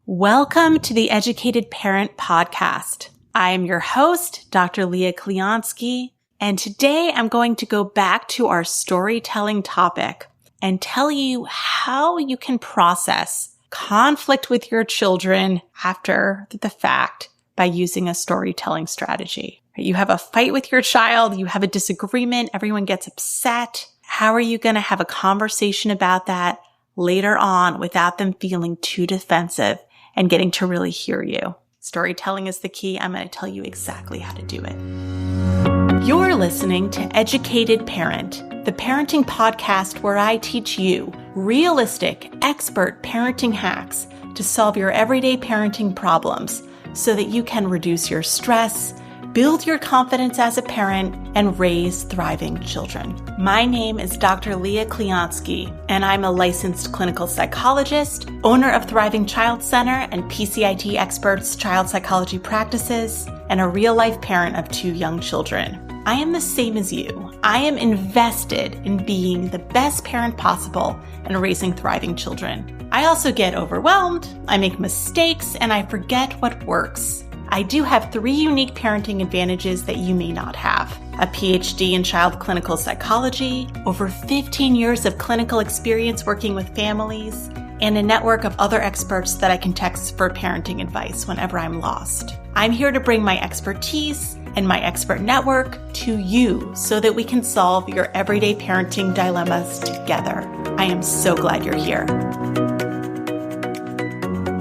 Welcome to the Educated Parent Podcast. I am your host, Dr. Leah Kliansky, and today I'm going to go back to our storytelling topic and tell you how you can process conflict with your children after the fact by using a storytelling strategy. You have a fight with your child, you have a disagreement, everyone gets upset. How are you going to have a conversation about that later on without them feeling too defensive and getting to really hear you? Storytelling is the key. I'm going to tell you exactly how to do it. You're listening to Educated Parent, the parenting podcast where I teach you realistic, expert parenting hacks to solve your everyday parenting problems so that you can reduce your stress, build your confidence as a parent, and raise thriving children. My name is Dr. Leah Kliansky, and I'm a licensed clinical psychologist, owner of Thriving Child Center and PCIT Experts Child Psychology Practices, and a real-life parent of 2 young children. I am the same as you. I am invested in being the best parent possible and raising thriving children. I also get overwhelmed, I make mistakes, and I forget what works. I do have 3 unique parenting advantages that you may not have: a PhD in child clinical psychology, over 15 years of clinical experience working with families, and a network of other experts that I can text for parenting advice whenever I'm lost. I'm here to bring my expertise and my expert network to you so that we can solve your everyday parenting dilemmas together. I am so glad you're here.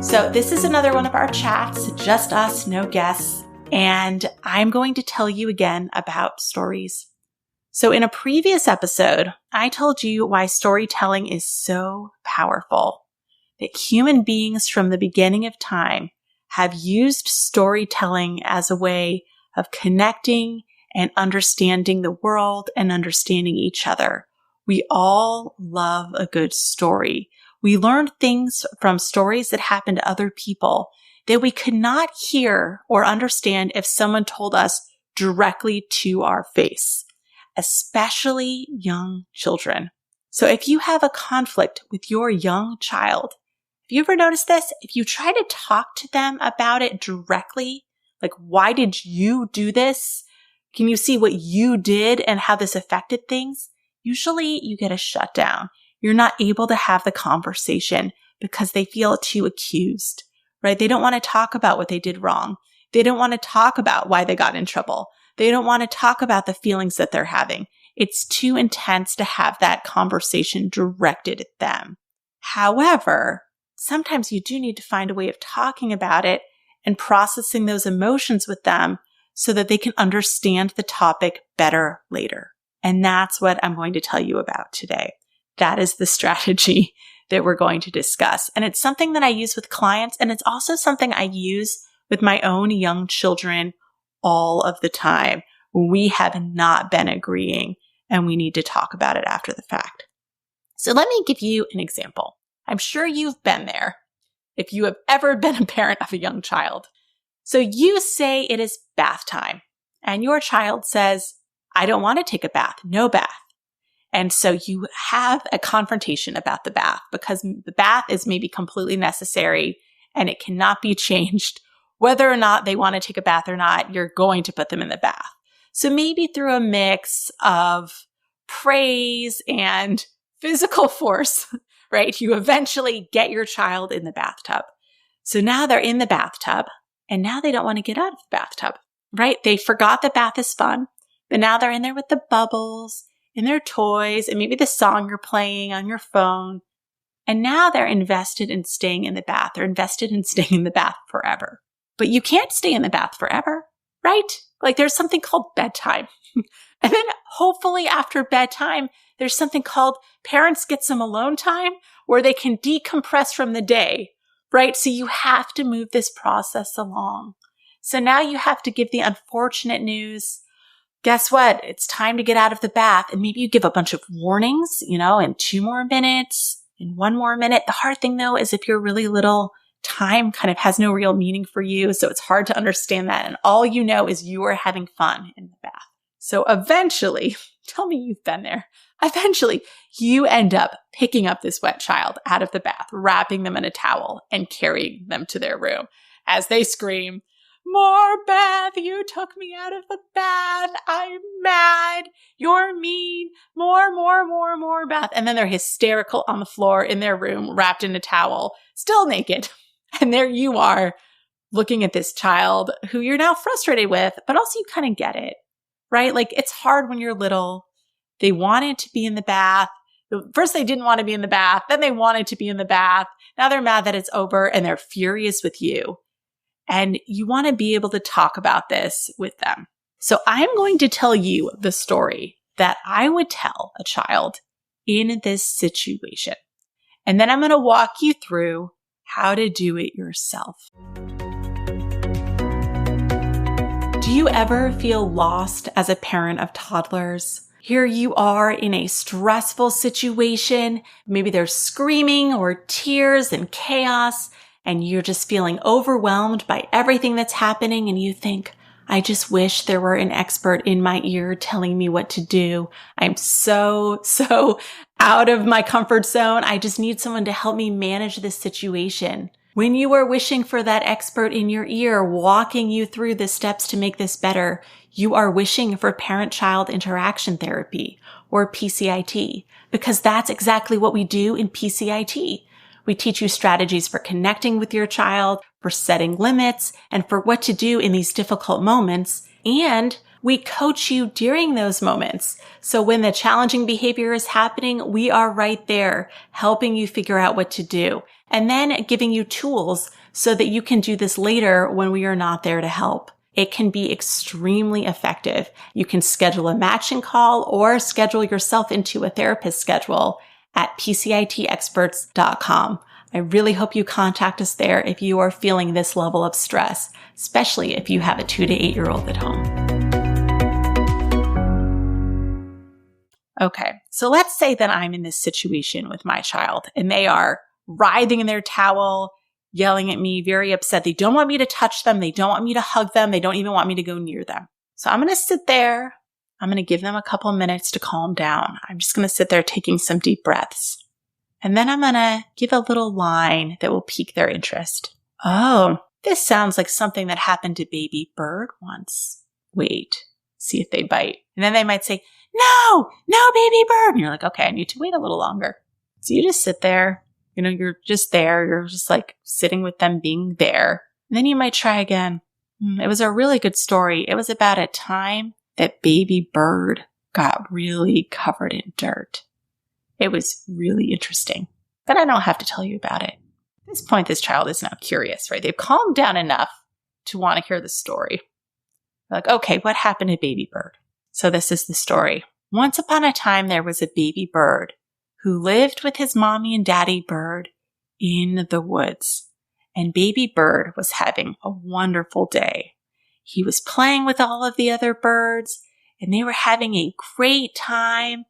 So this is another one of our chats, just us, no guests, and I'm going to tell you again about stories. So in a previous episode, I told you why storytelling is so powerful, that human beings from the beginning of time have used storytelling as a way of connecting and understanding the world and understanding each other. We all love a good story. We learn things from stories that happen to other people that we could not hear or understand if someone told us directly to our face, especially young children. So if you have a conflict with your young child, have you ever noticed this? If you try to talk to them about it directly, like, why did you do this? Can you see what you did and how this affected things? Usually you get a shutdown. You're not able to have the conversation because they feel too accused, right? They don't want to talk about what they did wrong. They don't want to talk about why they got in trouble. They don't want to talk about the feelings that they're having. It's too intense to have that conversation directed at them. However, sometimes you do need to find a way of talking about it and processing those emotions with them so that they can understand the topic better later. And that's what I'm going to tell you about today. That is the strategy that we're going to discuss. And it's something that I use with clients, and it's also something I use with my own young children all of the time. We have not been agreeing, and we need to talk about it after the fact. So let me give you an example. I'm sure you've been there if you have ever been a parent of a young child. So you say it is bath time, and your child says, I don't want to take a bath, no bath. And so you have a confrontation about the bath because the bath is maybe completely necessary and it cannot be changed. Whether or not they want to take a bath or not, you're going to put them in the bath. So maybe through a mix of praise and physical force, right? You eventually get your child in the bathtub. So now they're in the bathtub and now they don't want to get out of the bathtub, right? They forgot the bath is fun, but now they're in there with the bubbles and their toys and maybe the song you're playing on your phone. And now they're invested in staying in the bath. They're invested in staying in the bath forever. But you can't stay in the bath forever, right? Like there's something called bedtime. And then hopefully after bedtime, there's something called parents get some alone time where they can decompress from the day, right? So you have to move this process along. So now you have to give the unfortunate news. Guess what? It's time to get out of the bath. And maybe you give a bunch of warnings, in 2 more minutes, in 1 more minute. The hard thing though is if you're really little, time kind of has no real meaning for you. So it's hard to understand that. And all you know is you are having fun in the bath. So eventually, tell me you've been there. Eventually, you end up picking up this wet child out of the bath, wrapping them in a towel, and carrying them to their room as they scream, "More bath! You took me out of the bath! I'm mad! You're mean! More bath!" And then they're hysterical on the floor in their room, wrapped in a towel, still naked. And there you are, looking at this child who you're now frustrated with, but also you kind of get it, right? Like, it's hard when you're little. They wanted to be in the bath. First, they didn't want to be in the bath. Then they wanted to be in the bath. Now they're mad that it's over and they're furious with you. And you want to be able to talk about this with them. So I'm going to tell you the story that I would tell a child in this situation. And then I'm going to walk you through how to do it yourself. Do you ever feel lost as a parent of toddlers? Here you are in a stressful situation. Maybe there's screaming or tears and chaos, and you're just feeling overwhelmed by everything that's happening. And you think, I just wish there were an expert in my ear telling me what to do. I'm so out of my comfort zone. I just need someone to help me manage this situation. When you are wishing for that expert in your ear, walking you through the steps to make this better, you are wishing for parent-child interaction therapy, or PCIT, because that's exactly what we do in PCIT. We teach you strategies for connecting with your child, for setting limits, and for what to do in these difficult moments. And we coach you during those moments. So when the challenging behavior is happening, we are right there, helping you figure out what to do, and then giving you tools so that you can do this later when we are not there to help. It can be extremely effective. You can schedule a matching call or schedule yourself into a therapist schedule at PCITexperts.com. I really hope you contact us there if you are feeling this level of stress, especially if you have a 2 to 8-year-old at home. Okay, so let's say that I'm in this situation with my child and they are writhing in their towel, yelling at me, very upset. They don't want me to touch them. They don't want me to hug them. They don't even want me to go near them. So I'm going to sit there. I'm going to give them a couple minutes to calm down. I'm just going to sit there taking some deep breaths. And then I'm going to give a little line that will pique their interest. Oh, this sounds like something that happened to baby bird once. Wait, see if they bite. And then they might say, no, baby bird. And you're like, okay, I need to wait a little longer. So you just sit there. You're just there. You're just like sitting with them being there. And then you might try again. It was a really good story. It was about a time that baby bird got really covered in dirt. It was really interesting, but I don't have to tell you about it. At this point, this child is now curious, right? They've calmed down enough to want to hear the story. They're like, okay, what happened to baby bird? So this is the story. Once upon a time, there was a baby bird who lived with his mommy and daddy bird in the woods. And baby bird was having a wonderful day. He was playing with all of the other birds, and they were having a great time.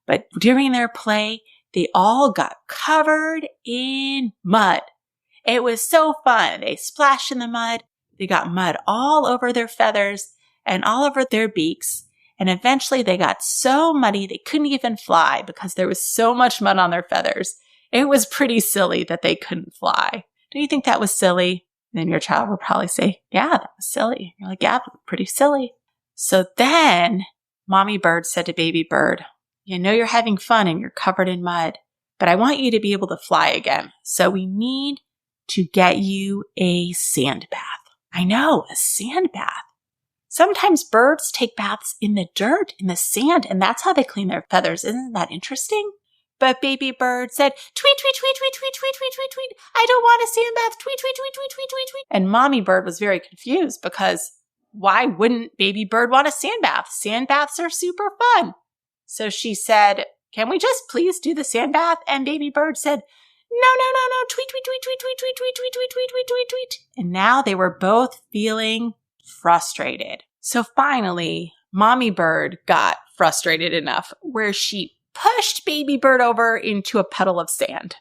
But during their play, they all got covered in mud. It was so fun. They splashed in the mud. They got mud all over their feathers and all over their beaks. And eventually they got so muddy they couldn't even fly because there was so much mud on their feathers. It was pretty silly that they couldn't fly. Do you think that was silly? And then your child will probably say, yeah, that was silly. You're like, yeah, pretty silly. So then mommy bird said to baby bird, you're having fun and you're covered in mud, but I want you to be able to fly again. So we need to get you a sand bath. I know, a sand bath. Sometimes birds take baths in the dirt, in the sand, and that's how they clean their feathers. Isn't that interesting? But baby bird said, tweet, tweet, tweet, tweet, tweet, tweet, tweet, tweet, tweet. I don't want a sand bath. Tweet, tweet, tweet, tweet, tweet, tweet, tweet. And mommy bird was very confused because why wouldn't baby bird want a sand bath? Sand baths are super fun. So she said, can we just please do the sand bath? And baby bird said, no, tweet, tweet, tweet, tweet, tweet, tweet, tweet, tweet, tweet, tweet, tweet, tweet, tweet. And now they were both feeling frustrated. So finally, mommy bird got frustrated enough where she pushed baby bird over into a puddle of sand.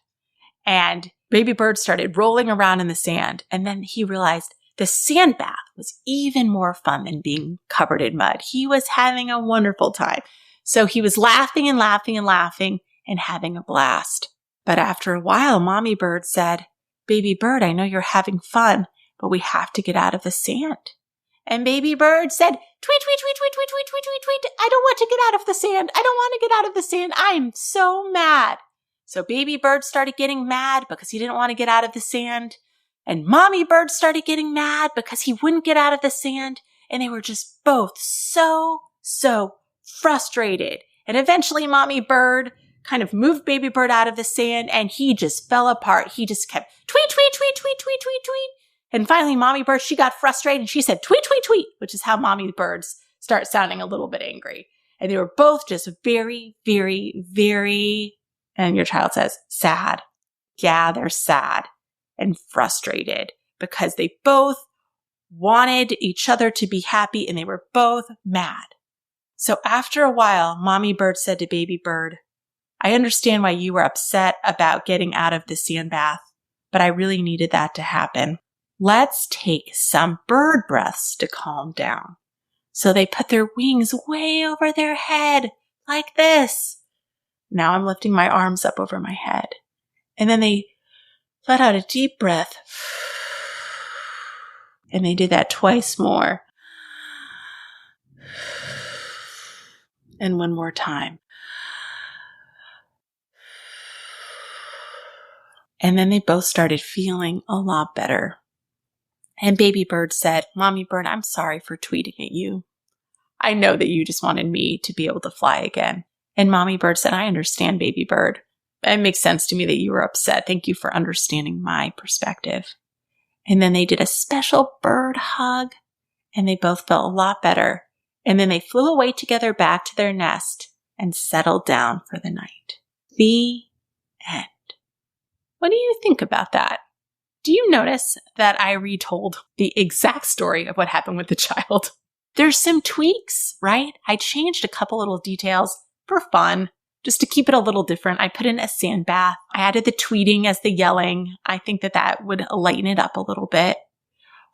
And baby bird started rolling around in the sand. And then he realized the sand bath was even more fun than being covered in mud. He was having a wonderful time. So he was laughing and laughing and laughing and having a blast. But after a while, Mommy Bird said, "Baby Bird, I know you're having fun, but we have to get out of the sand." And Baby Bird said, "Tweet, tweet, tweet, tweet, tweet, tweet, tweet, tweet, tweet. I don't want to get out of the sand. I don't want to get out of the sand. I'm so mad." So Baby Bird started getting mad because he didn't want to get out of the sand. And Mommy Bird started getting mad because he wouldn't get out of the sand. And they were just both so frustrated. And eventually Mommy Bird kind of moved Baby Bird out of the sand and he just fell apart. He just kept tweet, tweet, tweet, tweet, tweet, tweet, tweet. And finally, Mommy Bird, she got frustrated and she said, "Tweet, tweet, tweet," which is how Mommy Birds start sounding a little bit angry. And they were both just very, and your child says, sad. Yeah, they're sad and frustrated because they both wanted each other to be happy and they were both mad. So after a while, Mommy Bird said to Baby Bird, "I understand why you were upset about getting out of the sand bath, but I really needed that to happen. Let's take some bird breaths to calm down." So they put their wings way over their head, like this. Now I'm lifting my arms up over my head. And then they let out a deep breath. And they did that twice more. And one more time. And then they both started feeling a lot better. And Baby Bird said, "Mommy Bird, I'm sorry for tweeting at you. I know that you just wanted me to be able to fly again." And Mommy Bird said, "I understand, Baby Bird. It makes sense to me that you were upset. Thank you for understanding my perspective." And then they did a special bird hug and they both felt a lot better. And then they flew away together back to their nest and settled down for the night. The end. What do you think about that? Do you notice that I retold the exact story of what happened with the child? There's some tweaks, right? I changed a couple little details for fun, just to keep it a little different. I put in a sand bath. I added the tweeting as the yelling. I think that would lighten it up a little bit.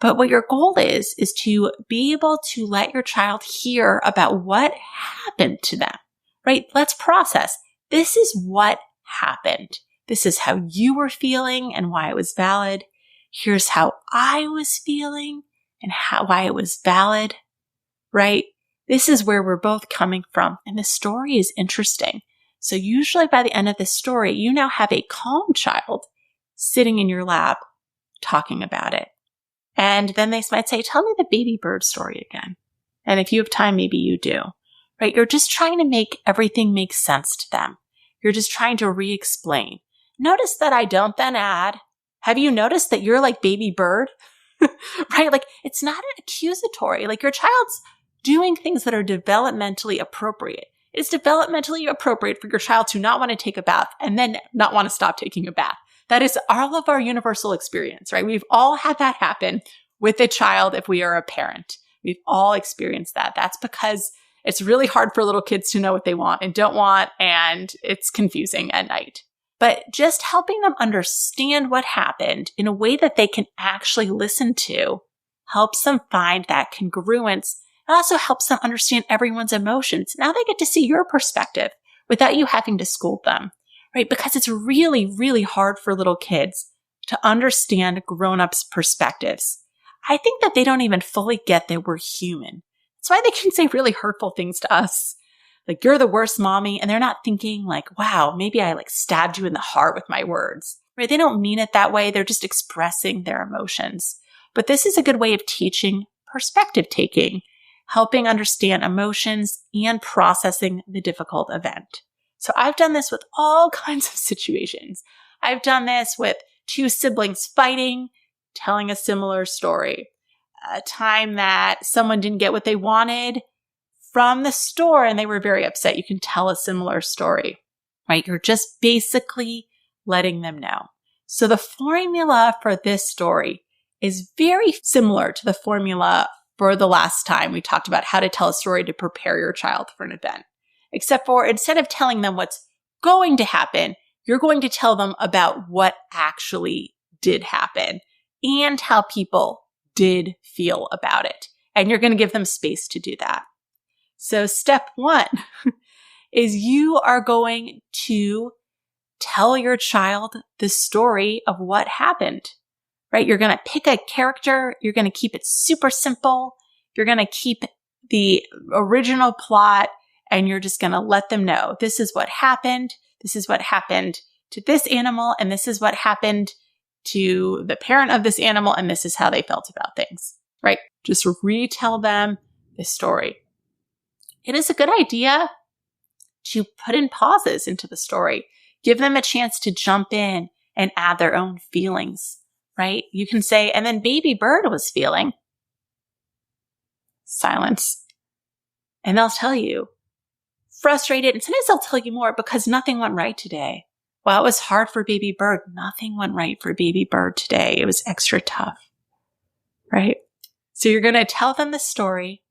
But what your goal is to be able to let your child hear about what happened to them, right? Let's process. This is what happened. This is how you were feeling and why it was valid. Here's how I was feeling and why it was valid, right? This is where we're both coming from. And the story is interesting. So usually by the end of the story, you now have a calm child sitting in your lap talking about it. And then they might say, "Tell me the Baby Bird story again." And if you have time, maybe you do, right? You're just trying to make everything make sense to them. You're just trying to re-explain. Notice that I don't then add, "Have you noticed that you're like Baby Bird?" Right? Like it's not an accusatory. Like your child's doing things that are developmentally appropriate. It's developmentally appropriate for your child to not want to take a bath and then not want to stop taking a bath. That is all of our universal experience, right? We've all had that happen with a child if we are a parent. We've all experienced that. That's because it's really hard for little kids to know what they want and don't want, and it's confusing at night. But just helping them understand what happened in a way that they can actually listen to helps them find that congruence. It also helps them understand everyone's emotions. Now they get to see your perspective without you having to scold them, right? Because it's really, really hard for little kids to understand grown-ups' perspectives. I think that they don't even fully get that we're human. That's why they can say really hurtful things to us. Like, "You're the worst, mommy." And they're not thinking like, "Wow, maybe I stabbed you in the heart with my words," right? They don't mean it that way. They're just expressing their emotions. But this is a good way of teaching perspective taking, helping understand emotions and processing the difficult event. So I've done this with all kinds of situations. I've done this with two siblings fighting, telling a similar story. A time that someone didn't get what they wanted from the store and they were very upset. You can tell a similar story, right? You're just basically letting them know. So the formula for this story is very similar to the formula for the last time we talked about how to tell a story to prepare your child for an event. Except for instead of telling them what's going to happen, you're going to tell them about what actually did happen and how people did feel about it. And you're going to give them space to do that. So step one is you are going to tell your child the story of what happened, right? You're going to pick a character. You're going to keep it super simple. You're going to keep the original plot, and you're just going to let them know this is what happened. This is what happened to this animal, and this is what happened to the parent of this animal, and this is how they felt about things, right? Just retell them the story. It is a good idea to put in pauses into the story. Give them a chance to jump in and add their own feelings, right? You can say, and then baby bird was feeling. Silence. And they'll tell you, frustrated. And sometimes they'll tell you more because nothing went right today. Well, it was hard for baby bird. Nothing went right for baby bird today. It was extra tough, right? So you're going to tell them the story.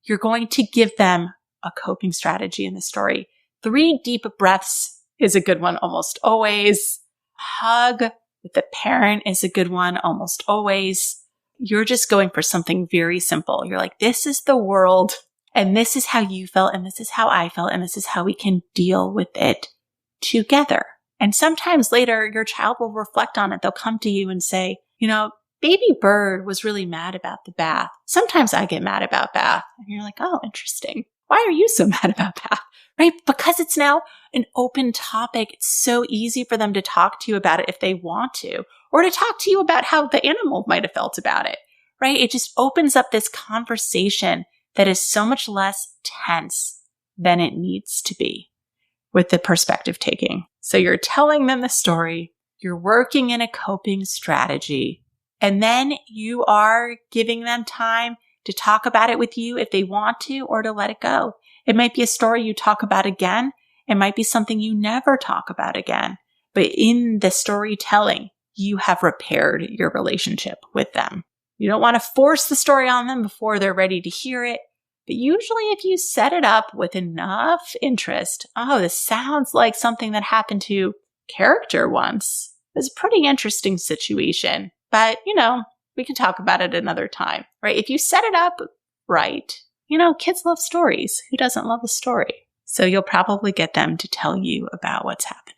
You're going to give them a coping strategy in the story. 3 deep breaths is a good one almost always. Hug with the parent is a good one almost always. You're just going for something very simple. You're like, this is the world, and this is how you felt, and this is how I felt, and this is how we can deal with it together. And sometimes later, your child will reflect on it. They'll come to you and say, baby bird was really mad about the bath. Sometimes I get mad about bath. And you're like, oh, interesting. Why are you so mad about bath? Right? Because it's now an open topic. It's so easy for them to talk to you about it if they want to, or to talk to you about how the animal might have felt about it, right? It just opens up this conversation that is so much less tense than it needs to be with the perspective taking. So you're telling them the story, you're working in a coping strategy, and then you are giving them time to talk about it with you if they want to, or to let it go. It might be a story you talk about again. It might be something you never talk about again. But in the storytelling, you have repaired your relationship with them. You don't want to force the story on them before they're ready to hear it. But usually if you set it up with enough interest, oh, this sounds like something that happened to character once. It's a pretty interesting situation. But, we can talk about it another time, right? If you set it up right, kids love stories. Who doesn't love a story? So you'll probably get them to tell you about what's happening.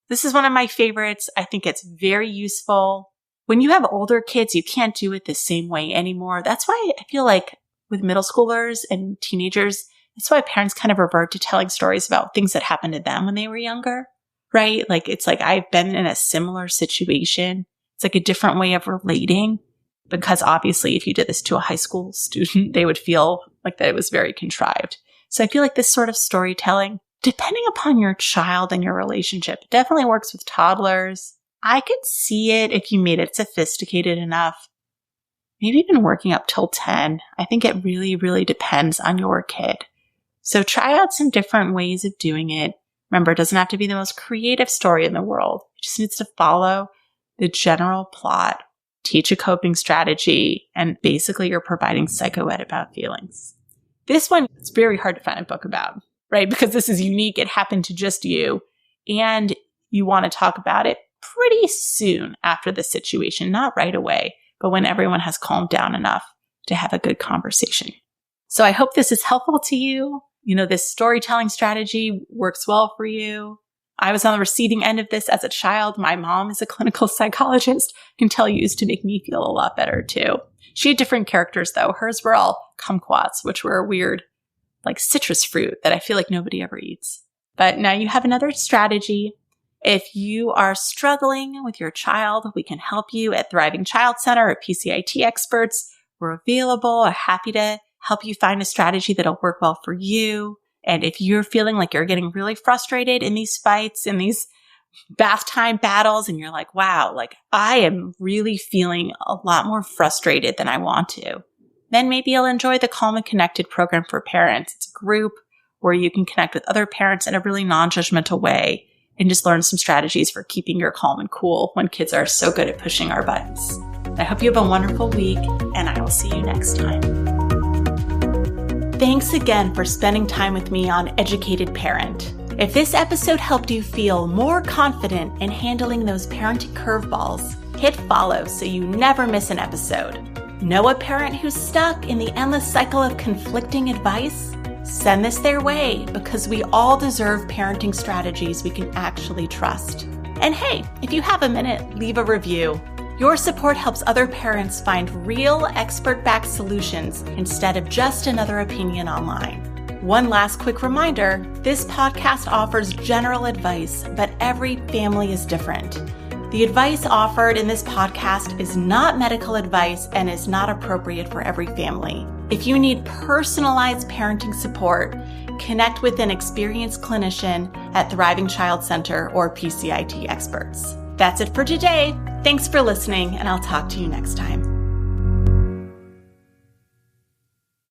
This is one of my favorites. I think it's very useful. When you have older kids, you can't do it the same way anymore. That's why I feel like with middle schoolers and teenagers, that's why parents kind of revert to telling stories about things that happened to them when they were younger, right? It's like I've been in a similar situation. It's like a different way of relating, because obviously if you did this to a high school student, they would feel like that it was very contrived. So I feel like this sort of storytelling, depending upon your child and your relationship, definitely works with toddlers. I could see it if you made it sophisticated enough, maybe even working up till 10. I think it really, really depends on your kid. So try out some different ways of doing it. Remember, it doesn't have to be the most creative story in the world. It just needs to follow the general plot, teach a coping strategy, and basically you're providing psycho-ed about feelings. This one, it's very hard to find a book about, right? Because this is unique. It happened to just you, and you want to talk about it pretty soon after the situation, not right away, but when everyone has calmed down enough to have a good conversation. So I hope this is helpful to you. This storytelling strategy works well for you. I was on the receiving end of this as a child. My mom is a clinical psychologist. I can tell you used to make me feel a lot better too. She had different characters though. Hers were all kumquats, which were weird, like citrus fruit that I feel like nobody ever eats. But now you have another strategy. If you are struggling with your child, we can help you at Thriving Child Center or PCIT experts. We're available, happy to help you find a strategy that'll work well for you. And if you're feeling like you're getting really frustrated in these fights, in these bath time battles, and you're like, wow, I am really feeling a lot more frustrated than I want to, then maybe you'll enjoy the Calm and Connected program for parents. It's a group where you can connect with other parents in a really non-judgmental way and just learn some strategies for keeping your calm and cool when kids are so good at pushing our buttons. I hope you have a wonderful week, and I will see you next time. Thanks again for spending time with me on Educated Parent. If this episode helped you feel more confident in handling those parenting curveballs, hit follow so you never miss an episode. Know a parent who's stuck in the endless cycle of conflicting advice? Send this their way because we all deserve parenting strategies we can actually trust. And hey, if you have a minute, leave a review. Your support helps other parents find real expert-backed solutions instead of just another opinion online. One last quick reminder, this podcast offers general advice, but every family is different. The advice offered in this podcast is not medical advice and is not appropriate for every family. If you need personalized parenting support, connect with an experienced clinician at Thriving Child Center or PCIT experts. That's it for today. Thanks for listening, and I'll talk to you next time.